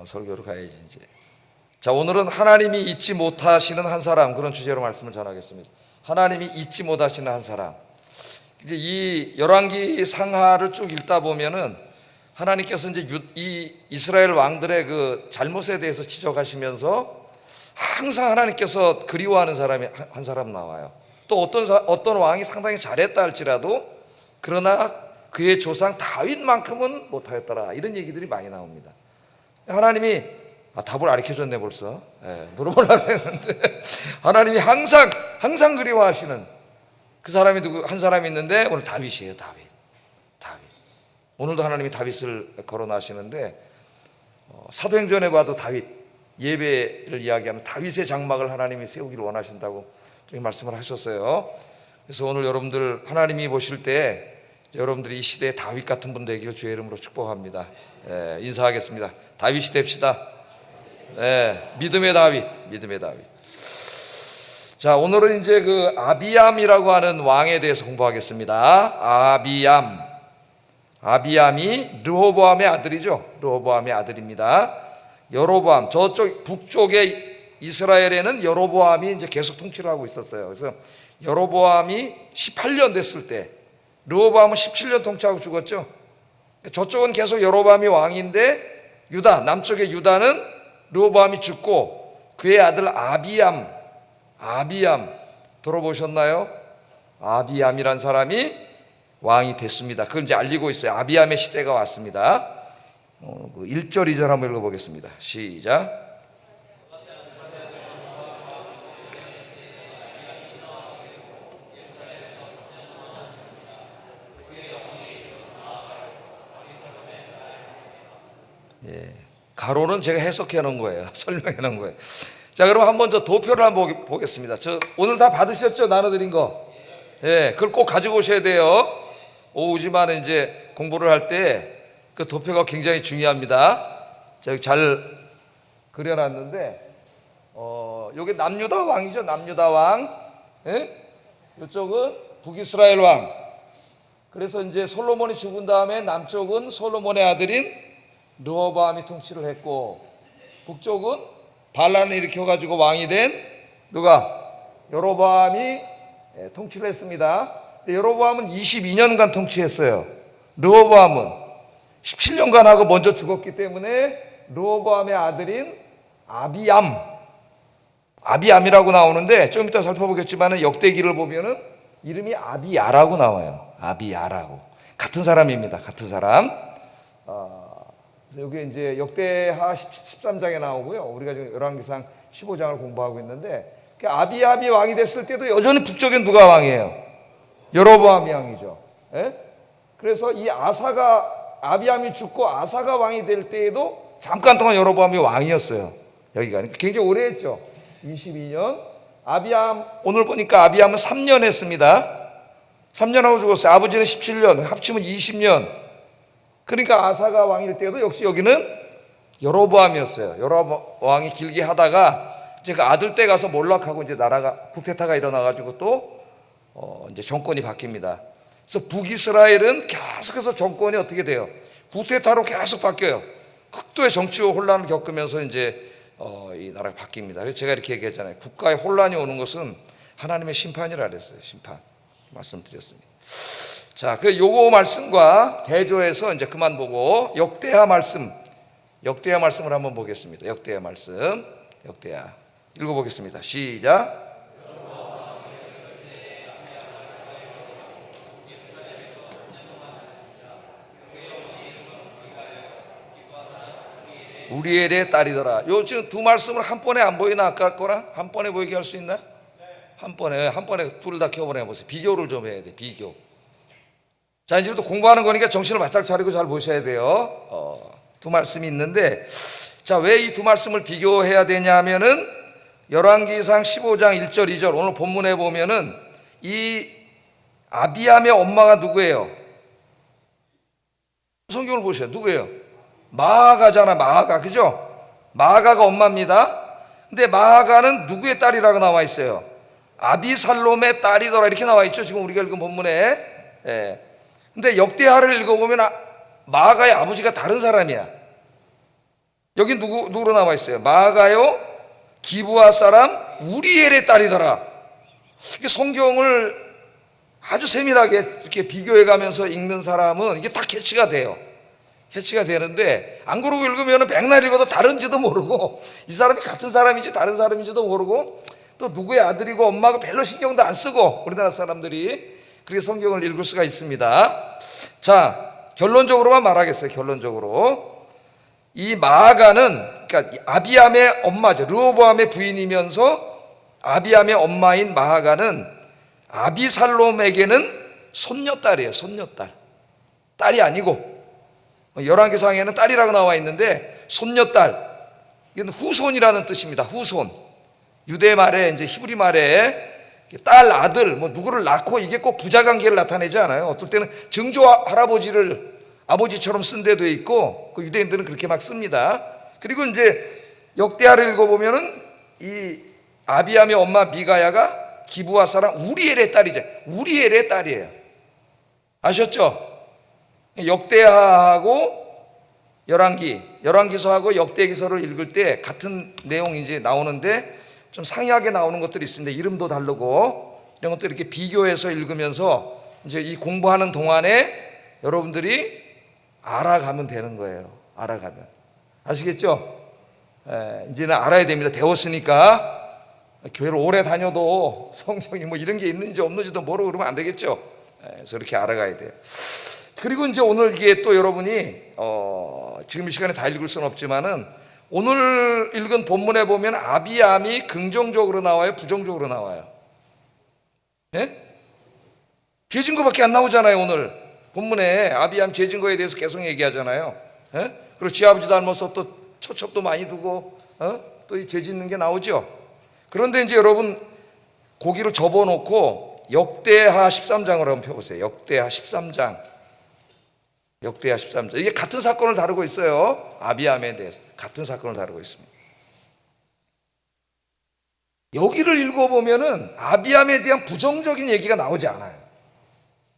설교로 가야지 이제. 자, 오늘은 하나님이 잊지 못하시는 한 사람, 그런 주제로 말씀을 전하겠습니다. 하나님이 잊지 못하시는 한 사람. 이제 이 열왕기 상하를 쭉 읽다 보면은 하나님께서 이제 이 이스라엘 왕들의 그 잘못에 대해서 지적하시면서 항상 하나님께서 그리워하는 사람이 한 사람 나와요. 또 어떤 왕이 상당히 잘했다 할지라도 그러나 그의 조상 다윗만큼은 못하였더라, 이런 얘기들이 많이 나옵니다. 하나님이 답을 가르쳐줬네 벌써. 물어보려고 했는데 하나님이 항상 그리워하시는 그 사람이 한 사람이 있는데 오늘 다윗이에요. 다윗. 오늘도 하나님이 다윗을 거론하시는데 사도행전에 봐도 다윗, 예배를 이야기하면 다윗의 장막을 하나님이 세우기를 원하신다고 말씀을 하셨어요. 그래서 오늘 여러분들 하나님이 보실 때 여러분들이 이 시대에 다윗 같은 분 되기를 주의 이름으로 축복합니다. 인사하겠습니다. 다윗이 됩시다. 믿음의 다윗. 자, 오늘은 이제 그 아비암이라고 하는 왕에 대해서 공부하겠습니다. 아비암이 르호보암의 아들이죠. 르호보암의 아들입니다. 여로보암, 저쪽 북쪽의 이스라엘에는 여로보암이 이제 계속 통치를 하고 있었어요. 그래서 여로보암이 18년 됐을 때 르호보암은 17년 통치하고 죽었죠. 저쪽은 계속 여로보암이 왕인데 유다, 남쪽의 유다는 르호보암이 죽고 그의 아들 아비암 들어보셨나요? 아비암이란 사람이 왕이 됐습니다. 그걸 이제 알리고 있어요. 아비암의 시대가 왔습니다. 1절 2절 한번 읽어보겠습니다. 시작. 가로는 제가 해석해 놓은 거예요. 설명해 놓은 거예요. 자, 그럼 한번 저 도표를 한번 보겠습니다. 저 오늘 다 받으셨죠? 나눠드린 거. 그걸 꼭 가지고 오셔야 돼요. 오후지만 이제 공부를 할 때 그 도표가 굉장히 중요합니다. 제가 잘 그려놨는데, 요게 남유다 왕이죠. 남유다 왕. 이쪽은 북이스라엘 왕. 그래서 이제 솔로몬이 죽은 다음에 남쪽은 솔로몬의 아들인 르호보암이 통치를 했고, 북쪽은 반란을 일으켜가지고 왕이 된 누가? 여로보암이 통치를 했습니다. 여로보암은 22년간 통치했어요. 르호보암은 17년간 하고 먼저 죽었기 때문에 르호보암의 아들인 아비암이라고 나오는데 좀 이따 살펴보겠지만 역대기를 보면은 이름이 아비야라고 나와요. 아비야라고. 같은 사람입니다. 같은 사람. 여기 이제 역대하 13장에 나오고요. 우리가 지금 열왕기상 15장을 공부하고 있는데, 아비암이 왕이 됐을 때도 여전히 북쪽엔 누가 왕이에요? 여로보암이 왕이죠. 그래서 이 아비암이 죽고 아사가 왕이 될 때에도 잠깐 동안 여로보암이 왕이었어요. 여기가 굉장히 오래 했죠. 22년. 오늘 보니까 아비암은 3년 했습니다. 3년 하고 죽었어요. 아버지는 17년, 합치면 20년. 그러니까 아사가 왕일 때도 역시 여기는 여로보암이었어요. 여로보암이 길게 하다가 이제 그 아들 때 가서 몰락하고 이제 나라가 쿠데타가 일어나가지고 또 이제 정권이 바뀝니다. 그래서 북이스라엘은 계속해서 정권이 어떻게 돼요? 쿠데타로 계속 바뀌어요. 극도의 정치 혼란을 겪으면서 이제 이 나라가 바뀝니다. 그래서 제가 이렇게 얘기했잖아요. 국가에 혼란이 오는 것은 하나님의 심판이라 그랬어요. 심판 말씀드렸습니다. 자, 그 요거 말씀과 대조해서 이제 그만 보고 역대하 말씀을 한번 보겠습니다. 역대하 말씀, 역대하 읽어보겠습니다. 시작. 우리엘의 딸이더라. 요 지금 두 말씀을 한 번에 안 보이나? 아까 거랑 한 번에 보이게 할 수 있나? 한 번에 둘 다 켜보내 보세요. 비교를 좀 해야 돼. 비교. 자, 이제 또 공부하는 거니까 정신을 바짝 차리고 잘 보셔야 돼요. 두 말씀이 있는데, 자, 왜 이 두 말씀을 비교해야 되냐 하면은 열왕기상 15장 1절 2절 오늘 본문에 보면은 이 아비암의 엄마가 누구예요? 성경을 보세요. 누구예요? 마아가잖아. 마아가, 그죠? 마아가가 엄마입니다. 근데 마아가는 누구의 딸이라고 나와 있어요? 아비살롬의 딸이더라, 이렇게 나와 있죠. 지금 우리가 읽은 본문에. 근데 역대하를 읽어보면 마아가의 아버지가 다른 사람이야. 여기 누구로 나와 있어요? 마아가요 기브아 사람 우리엘의 딸이더라. 이게 성경을 아주 세밀하게 이렇게 비교해 가면서 읽는 사람은 이게 다 캐치가 돼요. 캐치가 되는데 안 그러고 읽으면 백날 읽어도 다른지도 모르고 이 사람이 같은 사람인지 다른 사람인지도 모르고 또 누구의 아들이고 엄마고 별로 신경도 안 쓰고 우리나라 사람들이 그렇게 성경을 읽을 수가 있습니다. 자, 결론적으로만 말하겠어요. 결론적으로 이 마아가는 그러니까 아비암의 엄마죠. 르호보암의 부인이면서 아비암의 엄마인 마아가는 아비살롬에게는 손녀딸이에요. 손녀딸. 딸이 아니고 열왕기상에는 딸이라고 나와 있는데 손녀딸. 이건 후손이라는 뜻입니다. 후손. 유대 말에 이제 히브리 말에 딸, 아들, 뭐 누구를 낳고 이게 꼭 부자 관계를 나타내지 않아요. 어떨 때는 증조 할아버지를 아버지처럼 쓴 데도 있고, 그 유대인들은 그렇게 막 씁니다. 그리고 이제 역대하를 읽어보면은 이 아비암의 엄마 미가야가 기브아 사람 우리엘의 딸이죠. 우리엘의 딸이에요. 아셨죠? 역대하하고 열왕기서하고 역대기서를 읽을 때 같은 내용이 이제 나오는데 좀 상이하게 나오는 것들이 있습니다. 이름도 다르고 이런 것들 이렇게 비교해서 읽으면서 이제 이 공부하는 동안에 여러분들이 알아가면 되는 거예요. 알아가면. 아시겠죠? 이제는 알아야 됩니다. 배웠으니까 교회를 오래 다녀도 성경이 뭐 이런 게 있는지 없는지도 모르고 그러면 안 되겠죠. 그래서 이렇게 알아가야 돼요. 그리고 이제 오늘 이게 또 여러분이 지금 이 시간에 다 읽을 수는 없지만은 오늘 읽은 본문에 보면 아비암이 긍정적으로 나와요, 부정적으로 나와요? 예? 죄 증거밖에 안 나오잖아요. 오늘 본문에 아비암 죄 증거에 대해서 계속 얘기하잖아요. 예? 그리고 지 아버지 닮아서 또 초첩도 많이 두고 또 이 죄 짓는 게 나오죠. 그런데 이제 여러분 고기를 접어놓고 역대하 13장을 한번 펴보세요. 역대하 13장. 역대하 13장. 이게 같은 사건을 다루고 있어요. 아비암에 대해서 같은 사건을 다루고 있습니다. 여기를 읽어보면은 아비암에 대한 부정적인 얘기가 나오지 않아요.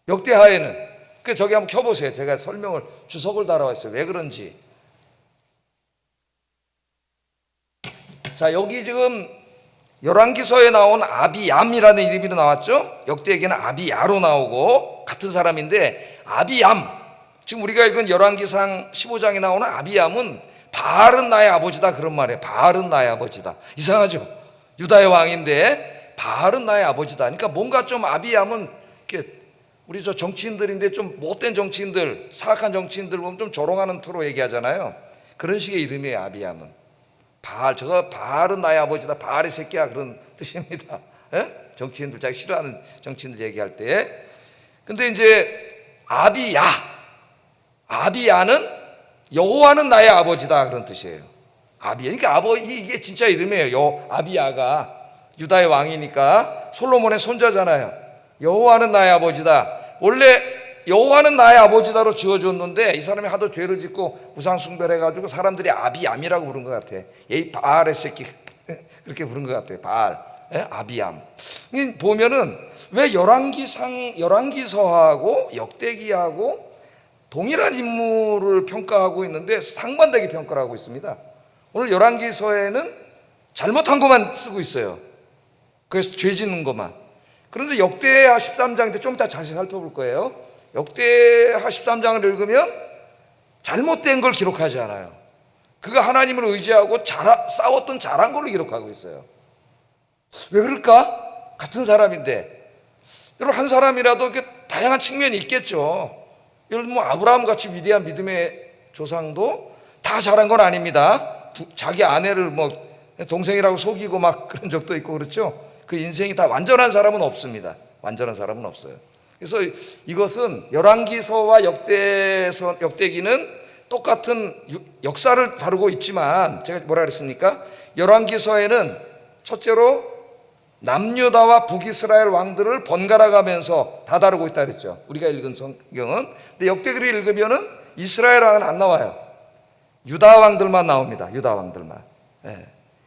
역대하에는. 그 저기 한번 켜보세요. 제가 설명을 주석을 달아왔어요. 왜 그런지. 자, 여기 지금 열왕기서에 나온 아비암이라는 이름이 나왔죠. 역대에게는 아비야로 나오고 같은 사람인데 아비암. 지금 우리가 읽은 열왕기상 15장에 나오는 아비암은 바알은 나의 아버지다 그런 말이에요. 바알은 나의 아버지다. 이상하죠? 유다의 왕인데 바알은 나의 아버지다. 그러니까 뭔가 좀 아비암은 이렇게 우리 저 정치인들인데 좀 못된 정치인들, 사악한 정치인들 보면 좀 조롱하는 투로 얘기하잖아요. 그런 식의 이름이에요. 아비암은. 바알, 저거 바알은 나의 아버지다. 바알의 새끼야 그런 뜻입니다. 예? 정치인들 자기 싫어하는 정치인들 얘기할 때. 근데 이제 아비야는 여호와는 나의 아버지다 그런 뜻이에요. 아비야. 그러니까 이게 진짜 이름이에요. 아비야가 유다의 왕이니까 솔로몬의 손자잖아요. 여호와는 나의 아버지다. 원래 여호와는 나의 아버지다로 지어줬는데 이 사람이 하도 죄를 짓고 우상 숭배를 해가지고 사람들이 아비암이라고 부른 것 같아. 얘 바알의 새끼 그렇게 부른 것 같아요. 바알, 아비암. 보면은 왜 열왕기서하고 역대기하고 동일한 인물을 평가하고 있는데 상반되게 평가를 하고 있습니다. 오늘 열왕기서에는 잘못한 것만 쓰고 있어요. 그래서 죄 짓는 것만. 그런데 역대하 13장 때 좀 이따 자세히 살펴볼 거예요. 역대하 13장을 읽으면 잘못된 걸 기록하지 않아요. 그가 하나님을 의지하고 싸웠던 잘한 걸로 기록하고 있어요. 왜 그럴까? 같은 사람인데. 여러분 한 사람이라도 이렇게 다양한 측면이 있겠죠. 예를 들면 아브라함 같이 위대한 믿음의 조상도 다 잘한 건 아닙니다. 자기 아내를 뭐 동생이라고 속이고 막 그런 적도 있고 그렇죠. 그 인생이 다 완전한 사람은 없습니다. 완전한 사람은 없어요. 그래서 이것은 열왕기서와 역대기는 똑같은 역사를 다루고 있지만 제가 뭐라 그랬습니까? 열왕기서에는 첫째로 남유다와 북이스라엘 왕들을 번갈아 가면서 다 다루고 있다 그랬죠. 우리가 읽은 성경은. 근데 역대기를 읽으면은 이스라엘 왕은 안 나와요. 유다 왕들만 나옵니다. 유다 왕들만.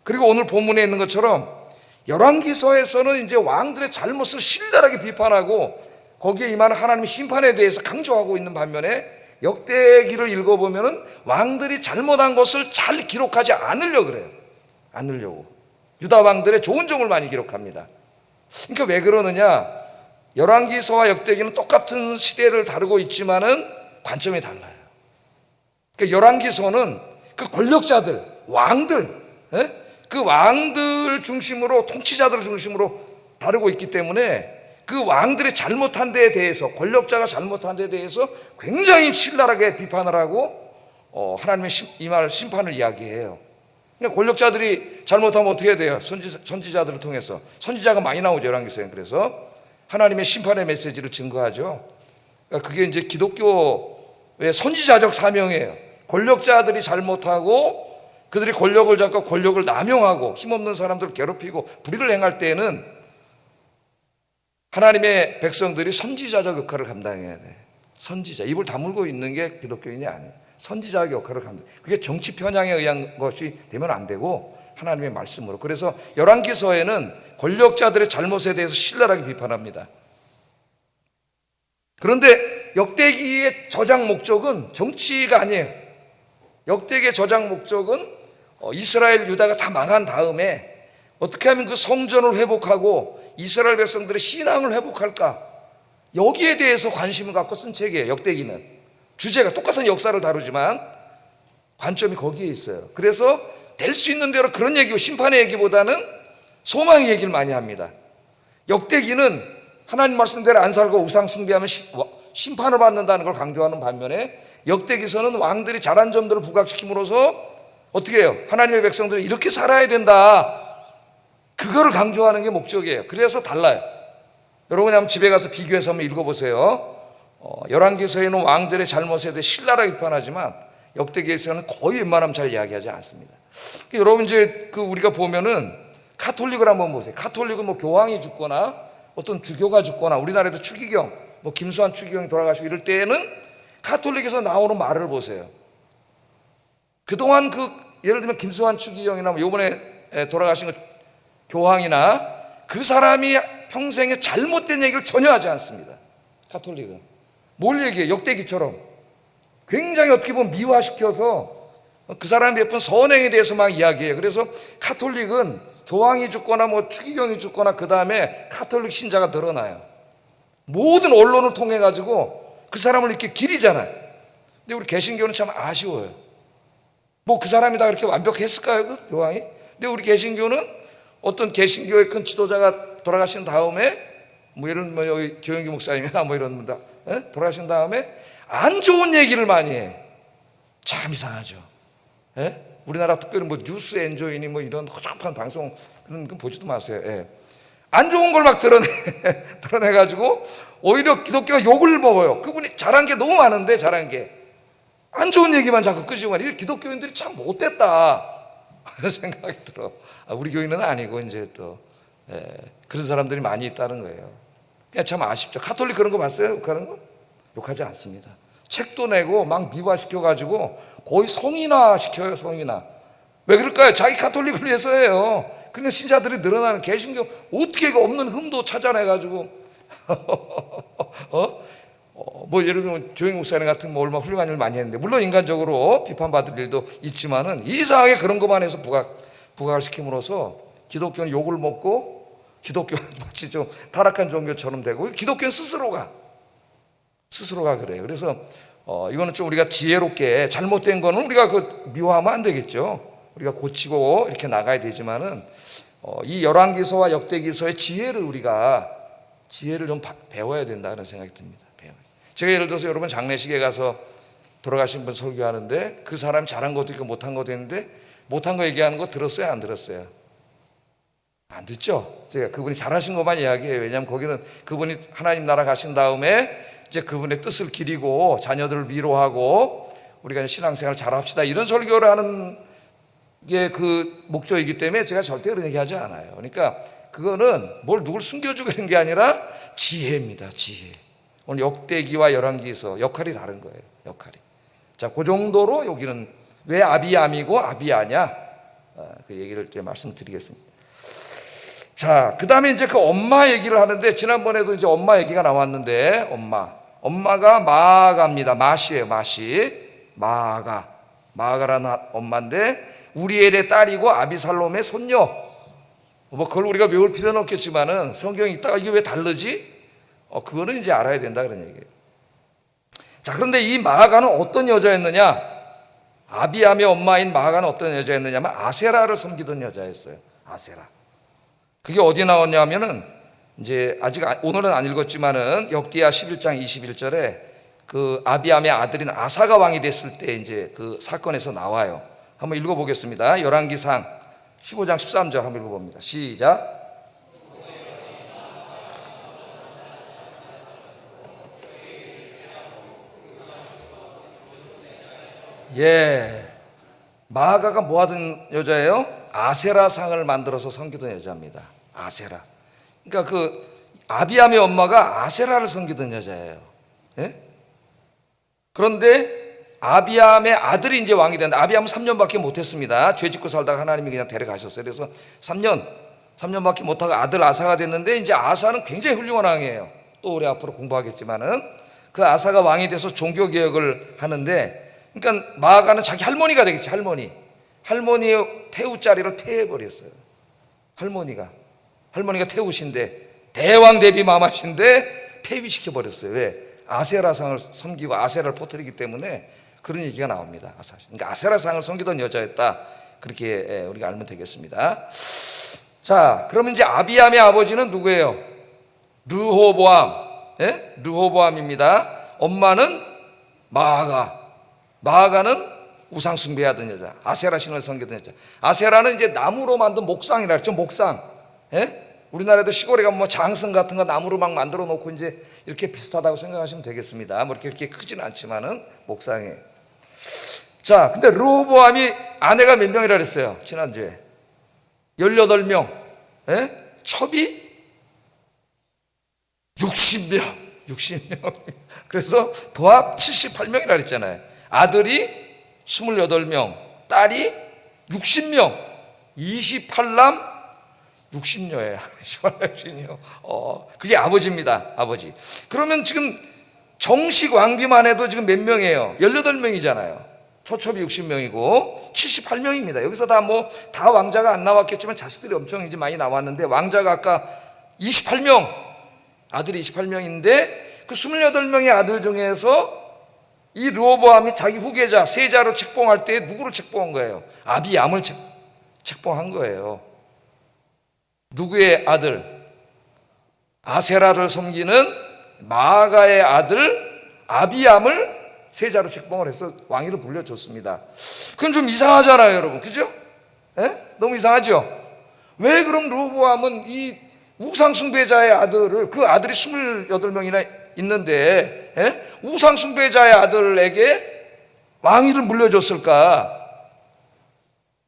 그리고 오늘 본문에 있는 것처럼 열왕기서에서는 이제 왕들의 잘못을 신랄하게 비판하고 거기에 임하는 하나님의 심판에 대해서 강조하고 있는 반면에 역대기를 읽어보면은 왕들이 잘못한 것을 잘 기록하지 않으려고 그래요. 않으려고. 유다 왕들의 좋은 점을 많이 기록합니다. 그러니까 왜 그러느냐? 열왕기서와 역대기는 똑같은 시대를 다루고 있지만은 관점이 달라요. 그러니까 열왕기서는 그 권력자들, 왕들, 그 왕들 중심으로, 통치자들을 중심으로 다루고 있기 때문에 그 왕들이 잘못한 데에 대해서, 권력자가 잘못한 데에 대해서 굉장히 신랄하게 비판을 하고 하나님의 임할 심판을 이야기해요. 그러니까 권력자들이 잘못하면 어떻게 해야 돼요? 선지자들을 통해서. 선지자가 많이 나오죠, 열왕기서에. 그래서 하나님의 심판의 메시지를 증거하죠. 그러니까 그게 이제 기독교의 선지자적 사명이에요. 권력자들이 잘못하고 그들이 권력을 잡고 권력을 남용하고 힘없는 사람들을 괴롭히고 불의를 행할 때에는 하나님의 백성들이 선지자적 역할을 감당해야 돼. 선지자, 입을 다물고 있는 게 기독교인이 아니에요. 선지자의 역할을 감당. 그게 정치 편향에 의한 것이 되면 안 되고 하나님의 말씀으로. 그래서 열왕기서에는 권력자들의 잘못에 대해서 신랄하게 비판합니다. 그런데 역대기의 저장 목적은 정치가 아니에요. 역대기의 저장 목적은 이스라엘 유다가 다 망한 다음에 어떻게 하면 그 성전을 회복하고 이스라엘 백성들의 신앙을 회복할까, 여기에 대해서 관심을 갖고 쓴 책이에요. 역대기는 주제가 똑같은 역사를 다루지만 관점이 거기에 있어요. 그래서 될 수 있는 대로 그런 얘기고 심판의 얘기보다는 소망의 얘기를 많이 합니다. 역대기는 하나님 말씀대로 안 살고 우상 숭배하면 심판을 받는다는 걸 강조하는 반면에 역대기서는 왕들이 잘한 점들을 부각시킴으로써 어떻게 해요? 하나님의 백성들이 이렇게 살아야 된다, 그거를 강조하는 게 목적이에요. 그래서 달라요. 여러분이 한번 집에 가서 비교해서 한번 읽어보세요. 열왕기서에는 왕들의 잘못에 대해 신랄하게 비판하지만 역대기에서는 거의 웬만하면 잘 이야기하지 않습니다. 여러분 이제 우리가 보면은 카톨릭을 한번 보세요. 카톨릭은 뭐 교황이 죽거나 어떤 주교가 죽거나, 우리나라에도 추기경, 뭐 김수환 추기경이 돌아가시고 이럴 때에는 카톨릭에서 나오는 말을 보세요. 그동안 예를 들면 김수환 추기경이나 요번에 돌아가신 교황이나 그 사람이 평생에 잘못된 얘기를 전혀 하지 않습니다. 카톨릭은 뭘 얘기해요? 역대기처럼 굉장히 어떻게 보면 미화시켜서 그 사람이 베푼 선행에 대해서 막 이야기해요. 그래서 카톨릭은 교황이 죽거나 뭐 추기경이 죽거나 그 다음에 카톨릭 신자가 늘어나요. 모든 언론을 통해 가지고 그 사람을 이렇게 기리잖아요. 근데 우리 개신교는 참 아쉬워요. 뭐 그 사람이 다 그렇게 완벽했을까요, 그 교황이? 근데 우리 개신교는 어떤 개신교의 큰 지도자가 돌아가신 다음에 뭐 이런 뭐 여기 조영기 목사님이나 뭐 이런 분들 돌아가신 다음에 안 좋은 얘기를 많이 해. 참 이상하죠. 우리나라 특별히 뭐 뉴스 엔조이니 뭐 이런 허접한 방송 그런 거 보지도 마세요. 안 좋은 걸 막 드러내가지고 오히려 기독교가 욕을 먹어요. 그분이 잘한 게 너무 많은데 잘한 게 안 좋은 얘기만 자꾸 끄집어내. 이게 기독교인들이 참 못됐다 그런 생각이 들어. 우리 교인은 아니고 이제 또 그런 사람들이 많이 있다는 거예요. 그냥 참 아쉽죠. 카톨릭 그런 거 봤어요? 욕하는 거? 욕하지 않습니다. 책도 내고 막 미화시켜가지고 거의 성인화 시켜요. 성인화. 왜 그럴까요? 자기 카톨릭을 위해서 해요. 그러니까 신자들이 늘어나는. 개신교 어떻게 이거 없는 흠도 찾아내가지고 뭐 예를 들면 조영 목사님 같은 뭐 얼마나 훌륭한 일을 많이 했는데, 물론 인간적으로 비판받을 일도 있지만은 이상하게 그런 것만 해서 부각을 시킴으로써 기독교는 욕을 먹고 기독교는 마치 좀 타락한 종교처럼 되고, 기독교는 스스로가 그래요. 그래서 이거는 좀 우리가 지혜롭게, 잘못된 거는 우리가 미워하면 안 되겠죠. 우리가 고치고 이렇게 나가야 되지만은 이 열왕기서와 역대기서의 지혜를 좀 배워야 된다는 생각이 듭니다. 제가 예를 들어서 여러분 장례식에 가서 돌아가신 분 설교하는데 그 사람이 잘한 것도 있고 못한 것도 있는데, 못한 거 얘기하는 거 들었어요? 안 들었어요? 안 듣죠? 제가 그분이 잘하신 것만 이야기해요. 왜냐하면 거기는 그분이 하나님 나라 가신 다음에 이제 그분의 뜻을 기리고 자녀들을 위로하고 우리가 신앙생활 잘합시다 이런 설교를 하는 게 그 목적이기 때문에 제가 절대 그런 얘기하지 않아요. 그러니까 그거는 뭘 누굴 숨겨주고 이런 게 아니라 지혜입니다. 지혜. 오늘 역대기와 열왕기서 역할이 다른 거예요. 역할이. 자, 그 정도로 여기는 왜 아비암이고 아비아냐, 그 얘기를 이제 말씀드리겠습니다. 자, 그 다음에 이제 그 엄마 얘기를 하는데, 지난번에도 이제 엄마 얘기가 나왔는데, 엄마가 마아가입니다. 마시예요. 마아가라는 엄마인데 우리엘의 딸이고 아비살롬의 손녀. 뭐 그걸 우리가 외울 필요는 없겠지만은 성경에 있다가 이게 왜 다르지? 그거는 이제 알아야 된다 그런 얘기예요. 자, 그런데 이 마아가는 어떤 여자였느냐? 아비암의 엄마인 마아가는 어떤 여자였느냐면 아세라를 섬기던 여자였어요. 아세라. 그게 어디 나왔냐면은 이제 아직 오늘은 안 읽었지만은 역대하 11장 21절에 그 아비암의 아들인 아사가 왕이 됐을 때 이제 그 사건에서 나와요. 한번 읽어보겠습니다. 열왕기상 15장 13절 한번 읽어봅니다. 시작. 예, 마아가가 뭐 하던 여자예요? 아세라 상을 만들어서 섬기던 여자입니다. 아세라. 그러니까 그 아비암의 엄마가 아세라를 섬기던 여자예요. 예? 그런데 아비암의 아들이 이제 왕이 됐는데 아비암은 3년밖에 못했습니다. 죄 짓고 살다가 하나님이 그냥 데려가셨어요. 그래서 3년밖에 못하고 아들 아사가 됐는데 이제 아사는 굉장히 훌륭한 왕이에요. 또 우리 앞으로 공부하겠지만은 그 아사가 왕이 돼서 종교 개혁을 하는데, 그러니까 마아가는 자기 할머니가 되겠지. 할머니의 태우자리를 폐해버렸어요. 할머니가 태우신데 대왕 대비 마마신데 폐위시켜버렸어요. 왜? 아세라상을 섬기고 아세라를 퍼뜨리기 때문에 그런 얘기가 나옵니다. 그러니까 아세라상을 섬기던 여자였다, 그렇게 우리가 알면 되겠습니다. 자, 그러면 이제 아비암의 아버지는 누구예요? 르호보암입니다. 엄마는 마아가는 우상 숭배하던 여자, 아세라 신을 섬기던 여자. 아세라는 이제 나무로 만든 목상이라 했죠. 목상. 우리나라에도 시골에 가면 뭐 장승 같은 거 나무로 막 만들어 놓고 이제 이렇게 비슷하다고 생각하시면 되겠습니다. 뭐 이렇게 크지는 않지만은 목상에. 자, 근데 르호보암이 아내가 몇 명이라 그랬어요? 지난주에 18명. 첩이 60명. 그래서 도합 78명이라 그랬잖아요. 아들이 28명, 딸이 60명, 28남 60녀예요. 60녀. 그게 아버지입니다. 아버지. 그러면 지금 정식 왕비만 해도 지금 몇 명이에요? 18명이잖아요. 초첩이 60명이고 78명입니다. 여기서 다 왕자가 안 나왔겠지만 자식들이 엄청 이제 많이 나왔는데, 왕자가 아까 28명, 아들이 28명인데 그 28명의 아들 중에서 이 르호보암이 자기 후계자 세자로 책봉할 때 누구를 책봉한 거예요? 아비암을 책봉한 거예요. 누구의 아들? 아세라를 섬기는 마아가의 아들 아비암을 세자로 책봉을 해서 왕위를 물려줬습니다. 그건 좀 이상하잖아요, 여러분. 그죠? 너무 이상하죠? 왜 그럼 르호보암은 이 우상 숭배자의 아들을, 그 아들이 28명이나 있는데 우상 숭배자의 아들에게 왕위를 물려줬을까?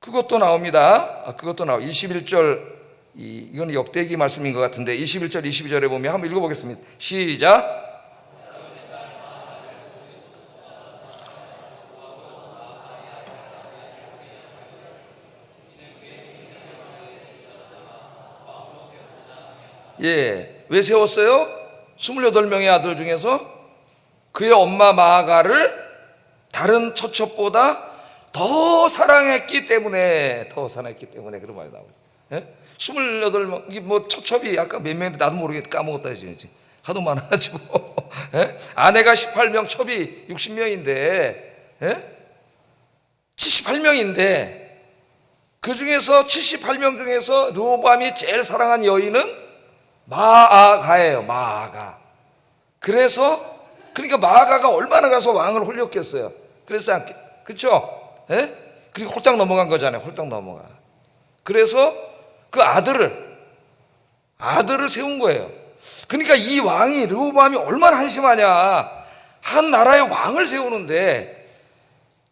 그것도 나옵니다. 그것도 나와. 21절, 이건 역대기 말씀인 것 같은데 21절 22절에 보면 한번 읽어보겠습니다. 시작. 예, 왜 세웠어요? 28명의 아들 중에서 그의 엄마 마아가를 다른 처첩보다 더 사랑했기 때문에 그런 말이 나와요. 28명, 이게 뭐 처첩이 아까 몇 명인데 나도 모르게 까먹었다 이제 하도 많아가지고 아내가 18명, 첩이 60명인데 78명인데 그 중에서 78명 중에서 르호보암이 제일 사랑한 여인은 마아가예요. 마아가. 그러니까 마아가가 얼마나 가서 왕을 홀렸겠어요. 그렇죠? 그리고 홀딱 넘어간 거잖아요. 홀딱 넘어가. 그래서 그 아들을 세운 거예요. 그러니까 이 왕이, 르호보암이 얼마나 한심하냐. 한 나라의 왕을 세우는데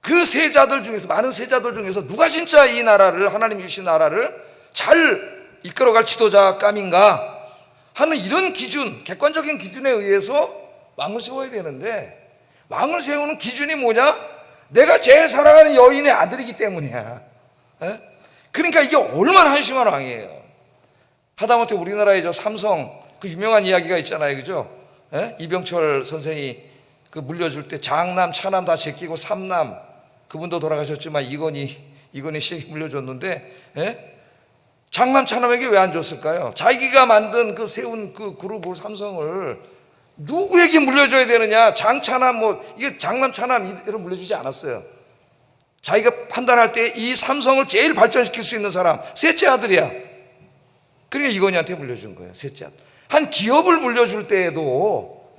그 세자들 중에서, 많은 세자들 중에서 누가 진짜 이 나라를, 하나님이 주신 나라를 잘 이끌어갈 지도자감인가 하는 이런 기준, 객관적인 기준에 의해서 왕을 세워야 되는데, 왕을 세우는 기준이 뭐냐? 내가 제일 사랑하는 여인의 아들이기 때문이야. 그러니까 이게 얼마나 한심한 왕이에요. 하다못해 우리나라의 저 삼성, 그 유명한 이야기가 있잖아요. 그죠? 이병철 선생이 그 물려줄 때 장남, 차남 다 제끼고 삼남, 그분도 돌아가셨지만 이건희 씨에게 물려줬는데, 장남, 차남에게 왜 안 줬을까요? 자기가 만든 세운 그 그룹을, 삼성을 누구에게 물려줘야 되느냐? 장차남, 이게 장남, 차남 이대로 물려주지 않았어요. 자기가 판단할 때 이 삼성을 제일 발전시킬 수 있는 사람, 셋째 아들이야. 그러니까 이건희한테 물려준 거예요. 셋째 아들. 한 기업을 물려줄 때에도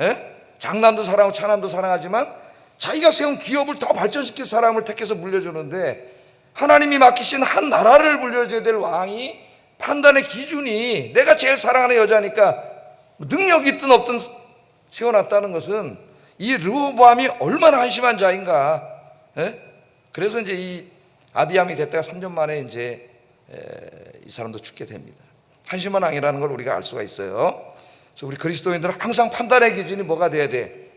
장남도 사랑하고 차남도 사랑하지만 자기가 세운 기업을 더 발전시킬 사람을 택해서 물려주는데, 하나님이 맡기신 한 나라를 물려줘야 될 왕이 판단의 기준이 내가 제일 사랑하는 여자니까 능력이 있든 없든 세워놨다는 것은 이 르호보암이 얼마나 한심한 자인가. 그래서 이제 이 아비암이 됐다가 3년 만에 이제 이 사람도 죽게 됩니다. 한심한 왕이라는 걸 우리가 알 수가 있어요. 그래서 우리 그리스도인들은 항상 판단의 기준이 뭐가 돼야 돼?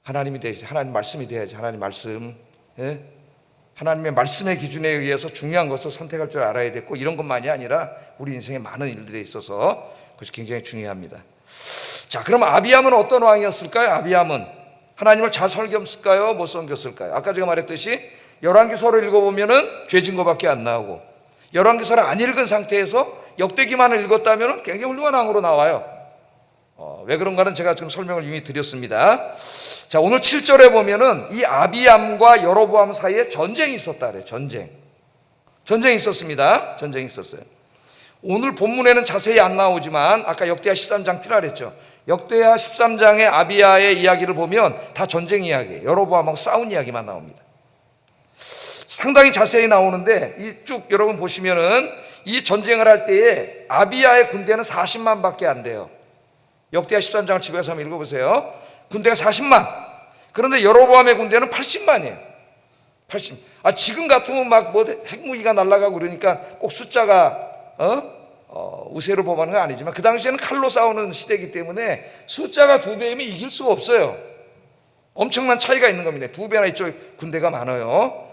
하나님이 돼야지. 하나님 말씀이 돼야지. 하나님 말씀. 하나님의 말씀의 기준에 의해서 중요한 것을 선택할 줄 알아야 됐고, 이런 것만이 아니라 우리 인생에 많은 일들에 있어서 그것이 굉장히 중요합니다. 자, 그럼 아비암은 어떤 왕이었을까요? 아비암은 하나님을 잘 섬겼을까요? 못 섬겼을까요? 아까 제가 말했듯이 열왕기서를 읽어보면은 죄진 거밖에 안 나오고, 열왕기서를 안 읽은 상태에서 역대기만을 읽었다면 굉장히 훌륭한 왕으로 나와요. 왜 그런가는 제가 지금 설명을 이미 드렸습니다. 자, 오늘 7절에 보면은 이 아비암과 여로보암 사이에 전쟁이 있었다 그래요. 전쟁이 있었습니다. 전쟁이 있었어요. 오늘 본문에는 자세히 안 나오지만 아까 역대하 13장 피라 그랬죠. 역대하 13장의 아비야의 이야기를 보면 다 전쟁 이야기예요. 여로보암하고 싸운 이야기만 나옵니다. 상당히 자세히 나오는데, 이 쭉 여러분 보시면은 이 전쟁을 할 때에 아비야의 군대는 40만 밖에 안 돼요. 역대하 13장을 집에 가서 한번 읽어보세요. 군대가 40만. 그런데 여로보암의 군대는 80만이에요. 80. 지금 같으면 막 핵무기가 날아가고 그러니까 꼭 숫자가 우세를 범하는 건 아니지만, 그 당시에는 칼로 싸우는 시대이기 때문에 숫자가 2배이면 이길 수가 없어요. 엄청난 차이가 있는 겁니다. 2배나 이쪽 군대가 많아요.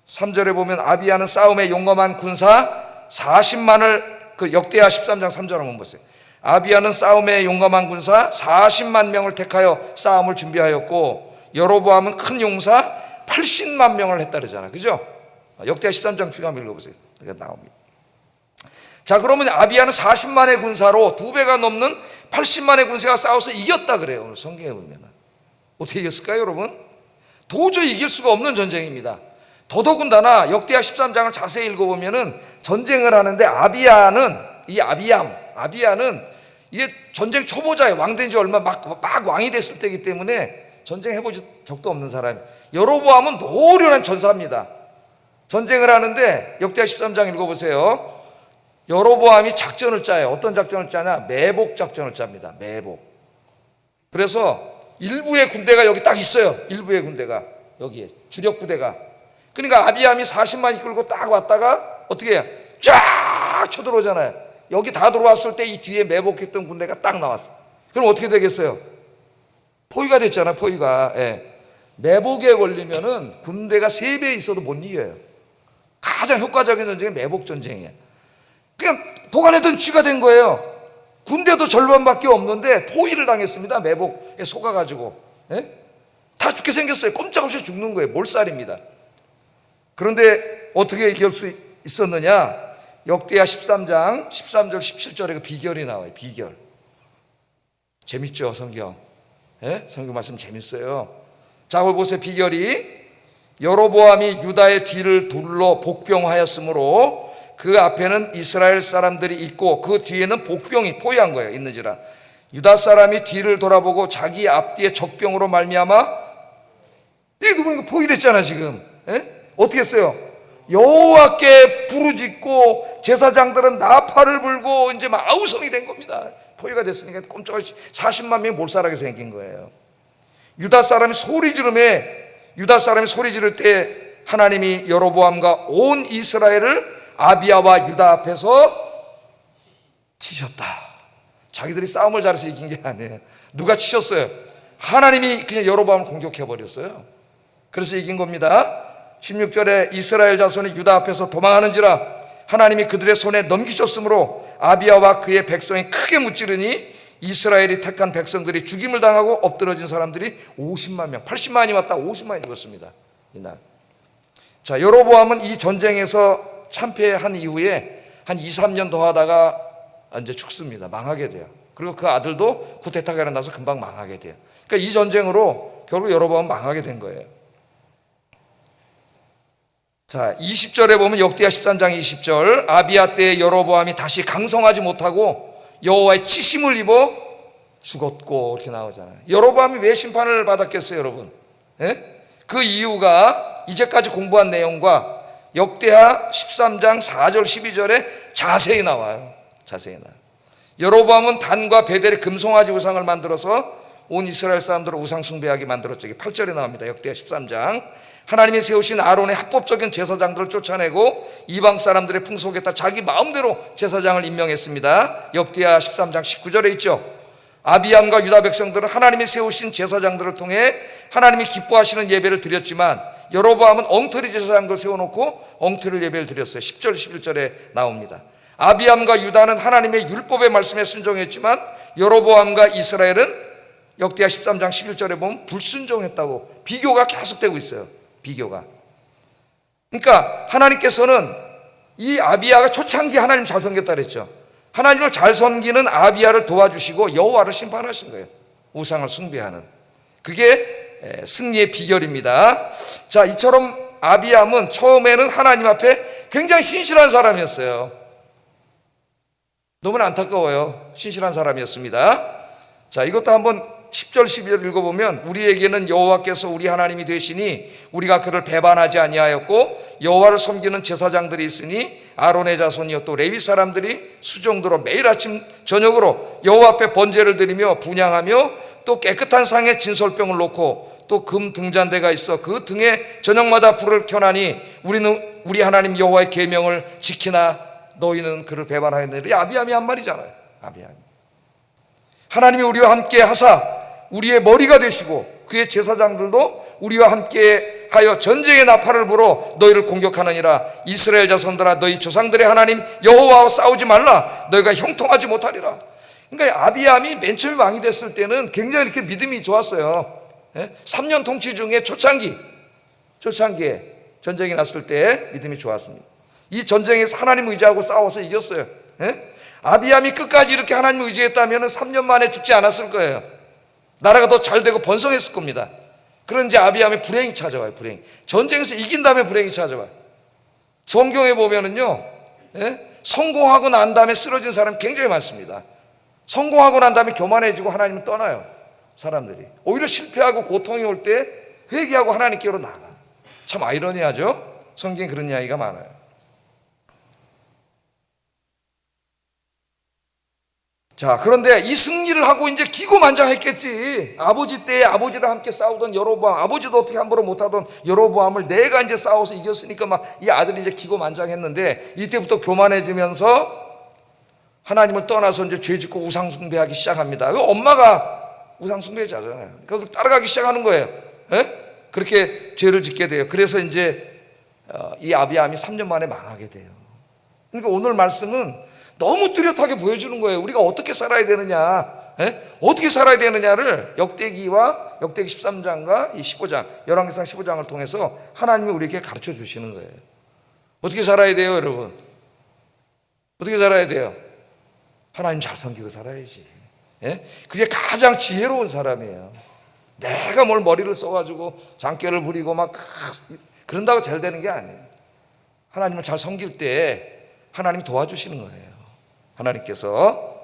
3절에 보면 아비야는 싸움에 용감한 군사 40만을, 그 역대하 13장 3절 한번 보세요. 아비야는 싸움에 용감한 군사 40만 명을 택하여 싸움을 준비하였고, 여로보암은 큰 용사 80만 명을 했다 그러잖아요. 그죠? 역대하 13장 피가 한번 읽어보세요. 그러니까 나옵니다. 자, 그러면 아비야는 40만의 군사로 2배가 넘는 80만의 군사가 싸워서 이겼다 그래요. 오늘 성경에 보면 어떻게 이겼을까요, 여러분? 도저히 이길 수가 없는 전쟁입니다. 더더군다나 역대하 13장을 자세히 읽어보면은 전쟁을 하는데 아비야는 이게 전쟁 초보자예요. 왕된 지 얼마 막 왕이 됐을 때이기 때문에 전쟁해본 적도 없는 사람이에요. 여로보암은 노련한 전사입니다. 전쟁을 하는데 역대하 13장 읽어보세요. 여로보암이 작전을 짜요. 어떤 작전을 짜냐? 매복 작전을 짭니다. 매복. 그래서 일부의 군대가 여기 딱 있어요. 일부의 군대가 여기에 주력 부대가. 그러니까 아비암이 40만 이끌고 딱 왔다가 어떻게 해요? 쫙 쳐들어오잖아요. 여기 다 들어왔을 때 이 뒤에 매복했던 군대가 딱 나왔어. 그럼 어떻게 되겠어요? 포위가 됐잖아요. 포위가. 매복에 걸리면은 군대가 3배 있어도 못 이겨요. 가장 효과적인 전쟁이 매복 전쟁이에요. 그냥 도가내던 쥐가 된 거예요. 군대도 절반밖에 없는데 포위를 당했습니다. 매복에 속아가지고. 다 죽게 생겼어요. 꼼짝없이 죽는 거예요. 몰살입니다. 그런데 어떻게 이길 수 있었느냐? 역대하 13장 13절 17절에 그 비결이 나와요. 비결. 재밌죠, 성경. 성경 말씀 재밌어요. 자, 보세요. 비결이 여로보암이 유다의 뒤를 둘러 복병하였으므로 그 앞에는 이스라엘 사람들이 있고 그 뒤에는 복병이 포위한 거예요. 있는지라 유다 사람이 뒤를 돌아보고 자기 앞뒤에 적병으로 말미암아, 이게 누구니까 포위됐잖아 지금. 어떻게 했어요? 여호와께 부르짖고 제사장들은 나팔을 불고 이제 막 아우성이 된 겁니다. 포위가 됐으니까 꼼짝없이 40만 명이 몰살하게 생긴 거예요. 유다 사람이 소리 지를 때 하나님이 여로보암과 온 이스라엘을 아비야와 유다 앞에서 치셨다. 자기들이 싸움을 잘해서 이긴 게 아니에요. 누가 치셨어요? 하나님이 그냥 여로보암을 공격해버렸어요. 그래서 이긴 겁니다. 16절에 이스라엘 자손이 유다 앞에서 도망하는지라 하나님이 그들의 손에 넘기셨으므로 아비야와 그의 백성이 크게 무찌르니 이스라엘이 택한 백성들이 죽임을 당하고 엎드러진 사람들이 50만 명, 80만이 왔다 50만이 죽었습니다. 이날. 자, 여로보암은 이 전쟁에서 참패한 이후에 한 2, 3년 더 하다가 이제 죽습니다. 망하게 돼요. 그리고 그 아들도 쿠데타가 일어나서 금방 망하게 돼요. 그러니까 이 전쟁으로 결국 여로보암은 망하게 된 거예요. 자, 20절에 보면 역대하 13장 20절, 아비야 때에 여로보암이 다시 강성하지 못하고 여호와의 치심을 입어 죽었고, 이렇게 나오잖아요. 여로보암이 왜 심판을 받았겠어요, 여러분? 예? 그 이유가 이제까지 공부한 내용과 역대하 13장 4절 12절에 자세히 나와요. 자세히 나와요. 여로보암은 단과 베델의 금송아지 우상을 만들어서 온 이스라엘 사람들을 우상 숭배하게 만들었죠. 이게 8절에 나옵니다. 역대하 13장. 하나님이 세우신 아론의 합법적인 제사장들을 쫓아내고 이방 사람들의 풍속에 따라 자기 마음대로 제사장을 임명했습니다. 역대하 13장 19절에 있죠. 아비암과 유다 백성들은 하나님이 세우신 제사장들을 통해 하나님이 기뻐하시는 예배를 드렸지만 여로보암은 엉터리 제사장들 세워놓고 엉터리 예배를 드렸어요. 10절 11절에 나옵니다. 아비암과 유다는 하나님의 율법의 말씀에 순종했지만 여로보암과 이스라엘은 역대하 13장 11절에 보면 불순종했다고 비교가 계속되고 있어요. 비교가. 그러니까 하나님께서는 이 아비야가 초창기 하나님 잘 섬겼다 그랬죠. 하나님을 잘 섬기는 아비야를 도와주시고 여호와를 심판하신 거예요. 우상을 숭배하는. 그게 승리의 비결입니다. 자, 이처럼 아비암은 처음에는 하나님 앞에 굉장히 신실한 사람이었어요. 너무나 안타까워요. 신실한 사람이었습니다. 자, 이것도 한번 10절 12절 읽어보면 우리에게는 여호와께서 우리 하나님이 되시니 우리가 그를 배반하지 아니하였고 여호와를 섬기는 제사장들이 있으니 아론의 자손이요 또 레위 사람들이 수종들어 매일 아침 저녁으로 여호와 앞에 번제를 드리며 분향하며 또 깨끗한 상에 진설병을 놓고 또 금 등잔대가 있어 그 등에 저녁마다 불을 켜나니 우리는 우리 하나님 여호와의 계명을 지키나 너희는 그를 배반하였느니라. 아비암이 한 말이잖아요. 아비암이. 하나님이 우리와 함께 하사 우리의 머리가 되시고 그의 제사장들도 우리와 함께 하여 전쟁의 나팔을 불어 너희를 공격하느니라. 이스라엘 자손들아 너희 조상들의 하나님 여호와와 싸우지 말라. 너희가 형통하지 못하리라. 그러니까 아비암이 맨 처음에 왕이 됐을 때는 굉장히 이렇게 믿음이 좋았어요. 3년 통치 중에 초창기에 전쟁이 났을 때 믿음이 좋았습니다. 이 전쟁에서 하나님 의지하고 싸워서 이겼어요. 아비암이 끝까지 이렇게 하나님 의지했다면 3년 만에 죽지 않았을 거예요. 나라가 더 잘 되고 번성했을 겁니다. 그런데 아비암의 불행이 찾아와요. 불행. 전쟁에서 이긴 다음에 불행이 찾아와요. 성경에 보면은요, 성공하고 난 다음에 쓰러진 사람이 굉장히 많습니다. 성공하고 난 다음에 교만해지고 하나님을 떠나요. 사람들이 오히려 실패하고 고통이 올 때 회개하고 하나님께로 나가. 참 아이러니하죠. 성경에 그런 이야기가 많아요. 자, 그런데 이 승리를 하고 이제 기고만장했겠지. 아버지 때에 아버지랑 함께 싸우던 여로보암, 아버지도 어떻게 함부로 못하던 여로보암을 내가 이제 싸워서 이겼으니까 막 이 아들이 이제 기고만장했는데 이때부터 교만해지면서 하나님을 떠나서 이제 죄짓고 우상숭배하기 시작합니다. 엄마가 우상숭배자잖아요. 그걸 따라가기 시작하는 거예요. 그렇게 죄를 짓게 돼요. 그래서 이제 이 아비암이 3년 만에 망하게 돼요. 그러니까 오늘 말씀은 너무 뚜렷하게 보여주는 거예요. 우리가 어떻게 살아야 되느냐, 어떻게 살아야 되느냐를 역대기와 역대기 13장과 이 15장, 열왕기상 15장을 통해서 하나님이 우리에게 가르쳐 주시는 거예요. 어떻게 살아야 돼요, 여러분? 어떻게 살아야 돼요? 하나님 잘 섬기고 살아야지. 그게 가장 지혜로운 사람이에요. 내가 뭘 머리를 써가지고 장깨를 부리고 막 그런다고 잘 되는 게 아니에요. 하나님을 잘 섬길 때 하나님이 도와주시는 거예요. 하나님께서.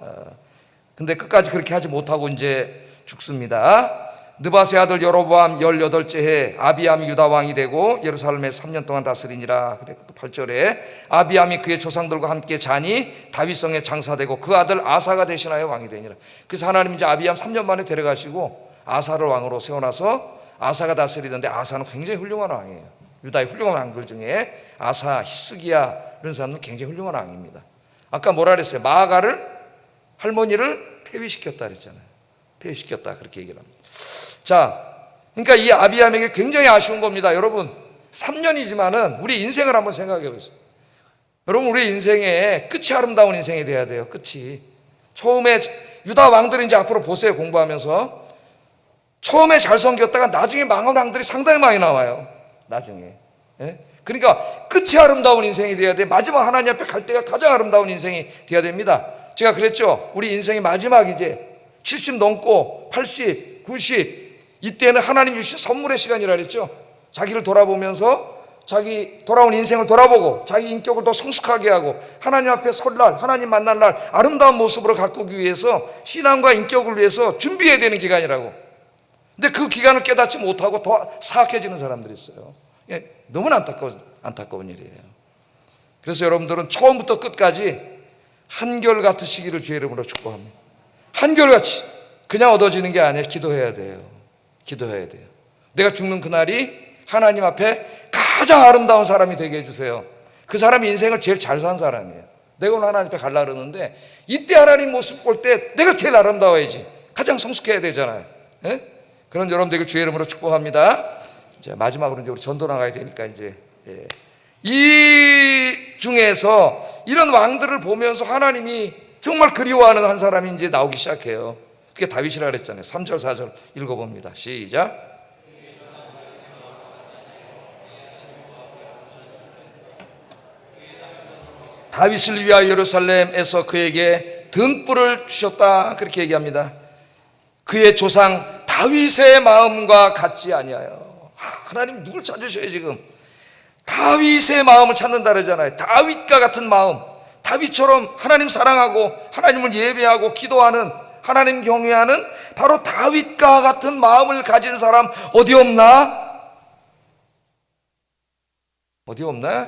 근데 끝까지 그렇게 하지 못하고 이제 죽습니다. 느바세 아들 여로보암 18째 해 아비암이 유다 왕이 되고 예루살렘에 3년 동안 다스리니라. 그래 8절에 아비암이 그의 조상들과 함께 자니 다윗성에 장사되고 그 아들 아사가 대신하여 왕이 되니라. 그래서 하나님 이제 아비암 3년 만에 데려가시고 아사를 왕으로 세워놔서 아사가 다스리는데 아사는 굉장히 훌륭한 왕이에요. 유다의 훌륭한 왕들 중에 아사, 히스기야 이런 사람은 굉장히 훌륭한 왕입니다. 아까 뭐라 그랬어요? 마아가를 할머니를 폐위시켰다 그랬잖아요. 폐위시켰다 그렇게 얘기를 합니다. 자, 그러니까 이 아비암에게 굉장히 아쉬운 겁니다. 여러분 3년이지만은 우리 인생을 한번 생각해 보세요. 여러분 우리 인생의 끝이 아름다운 인생이 돼야 돼요. 끝이 처음에 유다 왕들을 이제 앞으로 보세요. 공부하면서 처음에 잘 섬겼다가 나중에 망한 왕들이 상당히 많이 나와요. 나중에. 예? 그러니까 끝이 아름다운 인생이 돼야 돼. 마지막 하나님 앞에 갈 때가 가장 아름다운 인생이 돼야 됩니다. 제가 그랬죠. 우리 인생의 마지막 이제 70 넘고 80, 90 이때는 하나님 주신 선물의 시간이라 그랬죠. 자기를 돌아보면서 자기 돌아온 인생을 돌아보고 자기 인격을 더 성숙하게 하고 하나님 앞에 설 날, 하나님 만날 날 아름다운 모습으로 가꾸기 위해서 신앙과 인격을 위해서 준비해야 되는 기간이라고. 근데 그 기간을 깨닫지 못하고 더 사악해지는 사람들이 있어요. 예, 너무나 안타까운 일이에요. 그래서 여러분들은 처음부터 끝까지 한결같으시기를 주의 이름으로 축복합니다. 한결같이 그냥 얻어지는 게 아니에요. 기도해야 돼요. 기도해야 돼요. 내가 죽는 그날이 하나님 앞에 가장 아름다운 사람이 되게 해주세요. 그 사람이 인생을 제일 잘 산 사람이에요. 내가 오늘 하나님 앞에 갈라 그러는데 이때 하나님 모습 볼 때 내가 제일 아름다워야지. 가장 성숙해야 되잖아요. 예? 그런 여러분들 주의 이름으로 축복합니다. 이제 마지막으로 이제 우리 전도 나가야 되니까 이제 이 중에서 이런 왕들을 보면서 하나님이 정말 그리워하는 한 사람이 이제 나오기 시작해요. 그게 다윗이라 그랬잖아요. 3절 4절 읽어봅니다. 시작. 다윗을 위하여 예루살렘에서 그에게 등불을 주셨다. 그렇게 얘기합니다. 그의 조상 다윗의 마음과 같지 아니하여. 하나님 누굴 찾으셔요 지금? 다윗의 마음을 찾는다 그러잖아요. 다윗과 같은 마음, 다윗처럼 하나님 사랑하고 하나님을 예배하고 기도하는, 하나님 경외하는 바로 다윗과 같은 마음을 가진 사람 어디 없나? 어디 없나?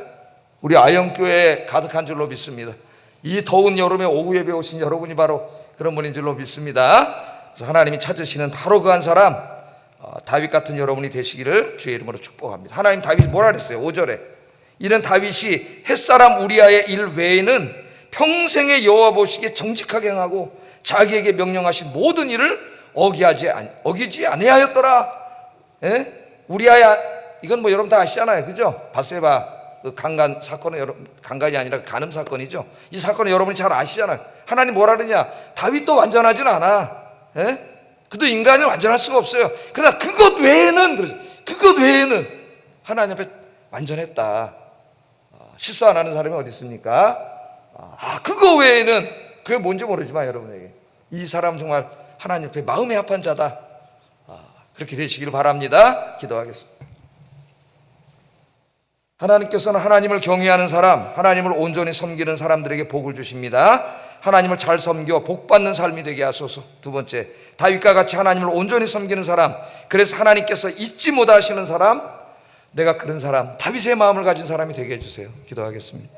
우리 아영교회에 가득한 줄로 믿습니다. 이 더운 여름에 오후 예배 오신 여러분이 바로 그런 분인 줄로 믿습니다. 그래서 하나님이 찾으시는 바로 그 한 사람, 다윗 같은 여러분이 되시기를 주의 이름으로 축복합니다. 하나님 다윗이 뭐라 그랬어요? 5절에 이는 다윗이 햇사람 우리아의 일 외에는 평생에 여호와 보시기에 정직하게 행하고 자기에게 명령하신 모든 일을 어기지 아니하였더라. 예? 우리아야, 이건 뭐 여러분 다 아시잖아요, 그죠? 바세바 그 강간 사건은 여러분, 강간이 아니라 간음 사건이죠. 이 사건은 여러분이 잘 아시잖아요. 하나님 뭐라 그러냐? 다윗도 완전하진 않아. 예? 그도 인간이 완전할 수가 없어요. 그러나 그것 외에는 하나님 앞에 완전했다. 실수 안 하는 사람이 어디 있습니까? 그거 외에는, 그게 뭔지 모르지만 여러분에게 이 사람 정말 하나님 앞에 마음에 합한 자다. 그렇게 되시길 바랍니다. 기도하겠습니다. 하나님께서는 하나님을 경외하는 사람, 하나님을 온전히 섬기는 사람들에게 복을 주십니다. 하나님을 잘 섬겨 복받는 삶이 되게 하소서. 두 번째, 다윗과 같이 하나님을 온전히 섬기는 사람, 그래서 하나님께서 잊지 못하시는 사람, 내가 그런 사람, 다윗의 마음을 가진 사람이 되게 해주세요. 기도하겠습니다.